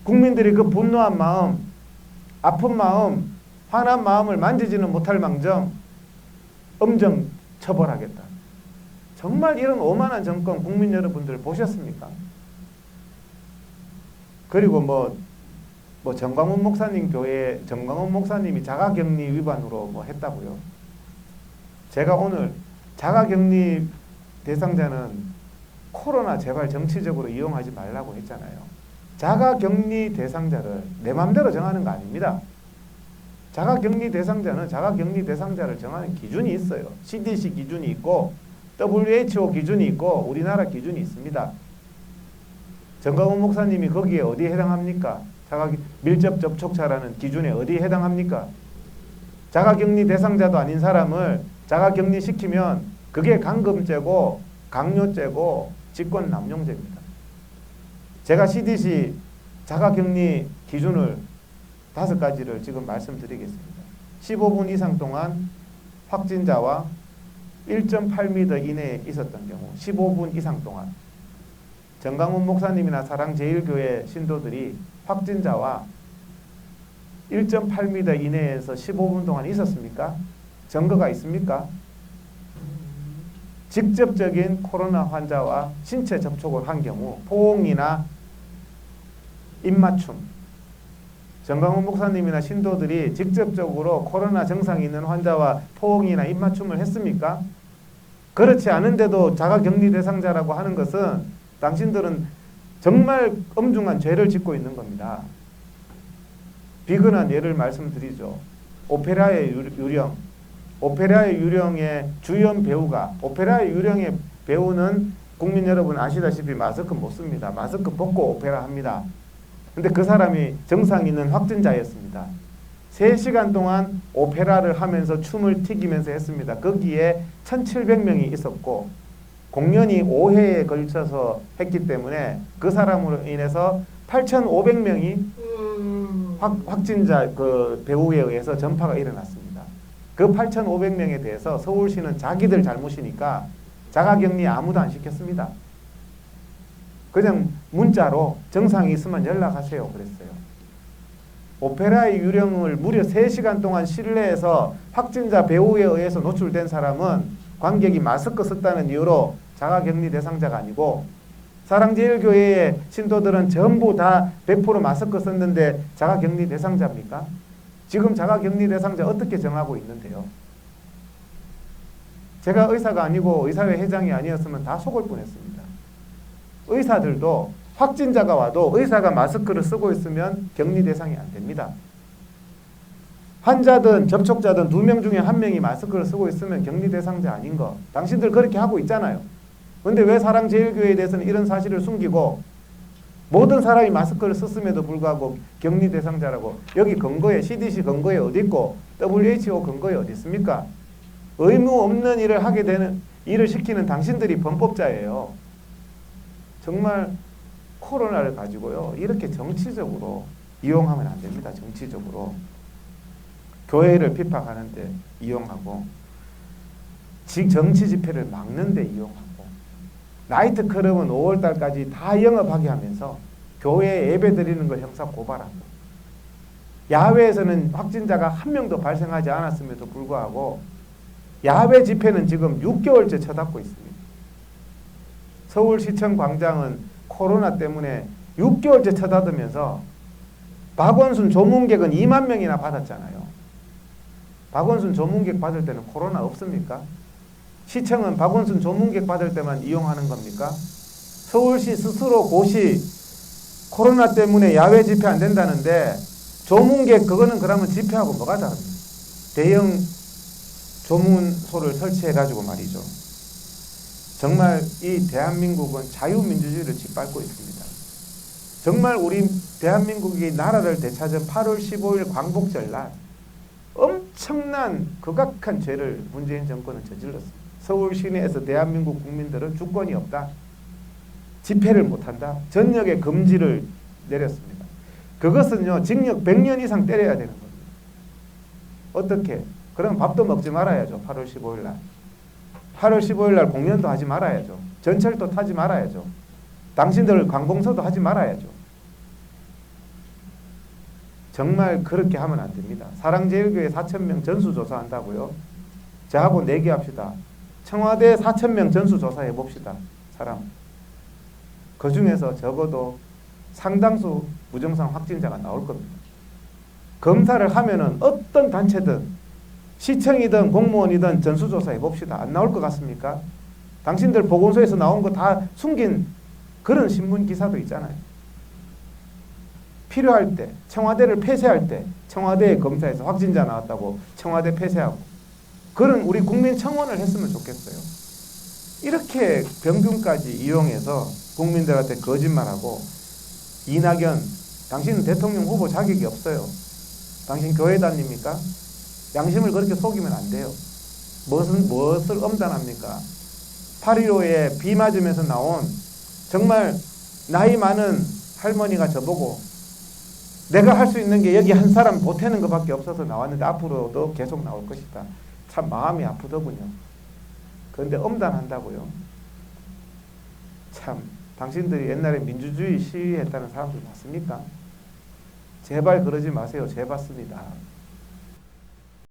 국민들이 그 분노한 마음, 아픈 마음, 화난 마음을 만지지는 못할 망정 엄정 처벌하겠다. 정말 이런 오만한 정권 국민 여러분들 보셨습니까? 그리고 정광훈 목사님 교회 정광훈 목사님이 자가격리 위반으로 했다고요. 제가 오늘 자가격리 대상자는 코로나 제발 정치적으로 이용하지 말라고 했잖아요. 자가격리 대상자를 내 맘대로 정하는 거 아닙니다. 자가격리 대상자는 자가격리 대상자를 정하는 기준이 있어요. CDC 기준이 있고 WHO 기준이 있고 우리나라 기준이 있습니다. 정광훈 목사님이 거기에 어디에 해당합니까? 밀접 접촉자라는 기준에 어디에 해당합니까? 자가격리 대상자도 아닌 사람을 자가격리 시키면 그게 강금죄고 강요죄고 직권남용죄입니다. 제가 CDC 자가격리 기준을 5가지를 지금 말씀드리겠습니다. 15분 이상 동안 확진자와 1.8m 이내에 있었던 경우 15분 이상 동안 정광훈 목사님이나 사랑제일교회 신도들이 확진자와 1.8m 이내에서 15분 동안 있었습니까? 증거가 있습니까? 직접적인 코로나 환자와 신체 접촉을 한 경우 포옹이나 입맞춤, 정광훈 목사님이나 신도들이 직접적으로 코로나 증상이 있는 환자와 포옹이나 입맞춤을 했습니까? 그렇지 않은데도 자가격리 대상자라고 하는 것은 당신들은 정말 엄중한 죄를 짓고 있는 겁니다. 비근한 예를 말씀드리죠. 오페라의 유령, 오페라의 유령의 주연 배우가, 오페라의 유령의 배우는 국민 여러분 아시다시피 마스크 못 씁니다. 마스크 벗고 오페라 합니다. 근데 그 사람이 증상 있는 확진자였습니다. 3시간 동안 오페라를 하면서 춤을 튀기면서 했습니다. 거기에 1700명이 있었고 공연이 5회에 걸쳐서 했기 때문에 그 사람으로 인해서 8500명이 확진자 그 배우에 의해서 전파가 일어났습니다. 그 8500명에 대해서 서울시는 자기들 잘못이니까 자가격리 아무도 안 시켰습니다. 그냥 문자로 증상이 있으면 연락하세요 그랬어요. 오페라의 유령을 무려 3시간 동안 실내에서 확진자 배우에 의해서 노출된 사람은 관객이 마스크 썼다는 이유로 자가격리 대상자가 아니고 사랑제일교회의 신도들은 전부 다 100% 마스크 썼는데 자가격리 대상자입니까? 지금 자가격리 대상자 어떻게 정하고 있는데요? 제가 의사가 아니고 의사회 회장이 아니었으면 다 속을 뻔했습니다. 의사들도 확진자가 와도 의사가 마스크를 쓰고 있으면 격리 대상이 안 됩니다. 환자든 접촉자든 2명 중에 1명이 마스크를 쓰고 있으면 격리 대상자 아닌 거 당신들 그렇게 하고 있잖아요. 그런데 왜 사랑제일교회에 대해서는 이런 사실을 숨기고 모든 사람이 마스크를 썼음에도 불구하고 격리 대상자라고 여기 근거에 CDC 근거에 어디 있고 WHO 근거에 어디 있습니까? 의무 없는 일을 하게 되는 일을 시키는 당신들이 범법자예요. 정말 코로나를 가지고요 이렇게 정치적으로 이용하면 안 됩니다. 정치적으로 교회를 핍박하는데 이용하고 정치 집회를 막는데 이용하고 나이트 클럽은 5월달까지 다 영업하게 하면서 교회에 예배 드리는 걸 형사 고발하고 야외에서는 확진자가 1명도 발생하지 않았음에도 불구하고 야외 집회는 지금 6개월째 쳐닫고 있습니다. 서울시청 광장은 코로나 때문에 6개월째 쳐닫으면서 박원순 조문객은 2만 명이나 받았잖아요. 박원순 조문객 받을 때는 코로나 없습니까? 시청은 박원순 조문객 받을 때만 이용하는 겁니까? 서울시 스스로 고시 코로나 때문에 야외 집회 안 된다는데 조문객 그거는 그러면 집회하고 뭐가 다릅니까? 대형 조문소를 설치해가지고 말이죠. 정말 이 대한민국은 자유민주주의를 짓밟고 있습니다. 정말 우리 대한민국이 나라를 되찾은 8월 15일 광복절 날 엄청난 극악한 죄를 문재인 정권은 저질렀습니다. 서울 시내에서 대한민국 국민들은 주권이 없다. 집회를 못한다. 전역에 금지를 내렸습니다. 그것은요 징역 100년 이상 때려야 되는 겁니다. 어떻게? 그럼 밥도 먹지 말아야죠. 8월 15일 날. 8월 15일 날 공연도 하지 말아야죠. 전철도 타지 말아야죠. 당신들 관공서도 하지 말아야죠. 정말 그렇게 하면 안 됩니다. 사랑제일교회 4,000명 전수조사한다고요? 저하고 내기합시다. 청와대 4,000명 전수조사해 봅시다. 사람. 그 중에서 적어도 상당수 무증상 확진자가 나올 겁니다. 검사를 하면은 어떤 단체든 시청이든 공무원이든 전수조사해 봅시다. 안 나올 것 같습니까? 당신들 보건소에서 나온 거 다 숨긴 그런 신문 기사도 있잖아요. 필요할 때, 청와대를 폐쇄할 때 청와대 검사에서 확진자 나왔다고 청와대 폐쇄하고 그런 우리 국민 청원을 했으면 좋겠어요. 이렇게 병균까지 이용해서 국민들한테 거짓말하고 이낙연, 당신은 대통령 후보 자격이 없어요. 당신 교회 다닙니까? 양심을 그렇게 속이면 안 돼요. 무엇을 엄단합니까? 8.15에 비 맞으면서 나온 정말 나이 많은 할머니가 저보고 내가 할 수 있는 게 여기 한 사람 보태는 것밖에 없어서 나왔는데 앞으로도 계속 나올 것이다. 참 마음이 아프더군요. 그런데 엄단한다고요. 참 당신들이 옛날에 민주주의 시위했다는 사람들 맞습니까? 제발 그러지 마세요. 죄 받습니다.